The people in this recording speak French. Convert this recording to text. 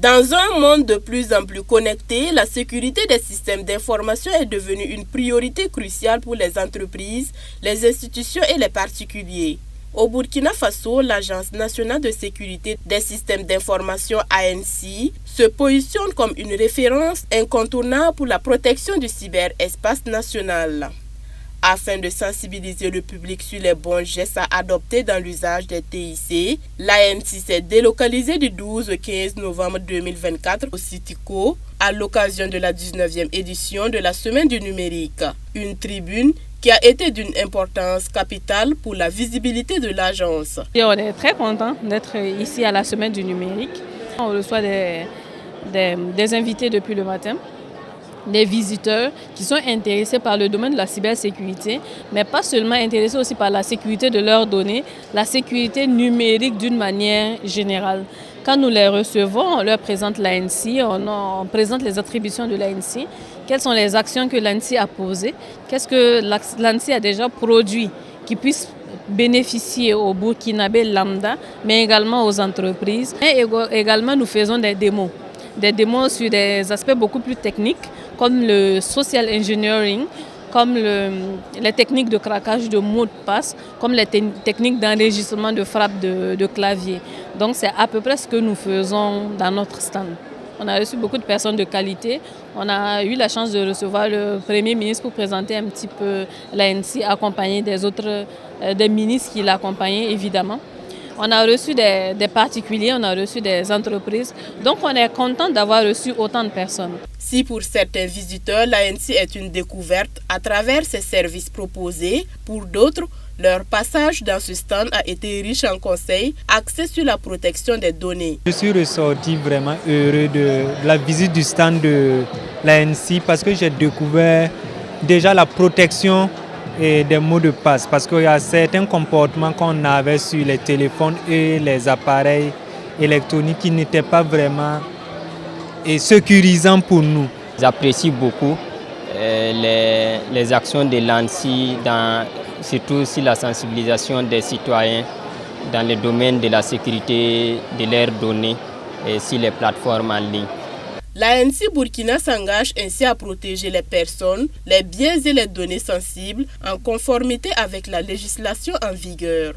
Dans un monde de plus en plus connecté, la sécurité des systèmes d'information est devenue une priorité cruciale pour les entreprises, les institutions et les particuliers. Au Burkina Faso, l'Agence nationale de sécurité des systèmes d'information ANC se positionne comme une référence incontournable pour la protection du cyberespace national. Afin de sensibiliser le public sur les bons gestes à adopter dans l'usage des TIC, l'ANC s'est délocalisée du 12 au 15 novembre 2024 au Citico à l'occasion de la 19e édition de la Semaine du numérique, une tribune qui a été d'une importance capitale pour la visibilité de l'agence. Et on est très content d'être ici à la Semaine du numérique. On reçoit des invités depuis le matin, des visiteurs qui sont intéressés par le domaine de la cybersécurité, mais pas seulement intéressés aussi par la sécurité de leurs données, la sécurité numérique d'une manière générale. Quand nous les recevons, on leur présente l'ANC, on présente les attributions de l'ANC, quelles sont les actions que l'ANC a posées, qu'est-ce que l'ANC a déjà produit qui puisse bénéficier aux Burkinabés lambda, mais également aux entreprises. Et également, nous faisons des démos sur des aspects beaucoup plus techniques, comme le social engineering, comme les techniques de craquage de mots de passe, comme les techniques d'enregistrement de frappe de clavier. Donc c'est à peu près ce que nous faisons dans notre stand. On a reçu beaucoup de personnes de qualité. On a eu la chance de recevoir le Premier ministre pour présenter un petit peu l'ANC, accompagné des ministres qui l'accompagnaient évidemment. On a reçu des particuliers, on a reçu des entreprises. Donc on est content d'avoir reçu autant de personnes. Si pour certains visiteurs, l'ANC est une découverte à travers ses services proposés, pour d'autres, leur passage dans ce stand a été riche en conseils axés sur la protection des données. Je suis ressorti vraiment heureux de la visite du stand de l'ANC parce que j'ai découvert déjà la protection et des mots de passe, parce qu'il y a certains comportements qu'on avait sur les téléphones et les appareils électroniques qui n'étaient pas vraiment sécurisants pour nous. J'apprécie beaucoup les actions de l'ANSSI, surtout sur la sensibilisation des citoyens dans le domaine de la sécurité de leurs données et sur les plateformes en ligne. L'ANC Burkina s'engage ainsi à protéger les personnes, les biens et les données sensibles en conformité avec la législation en vigueur.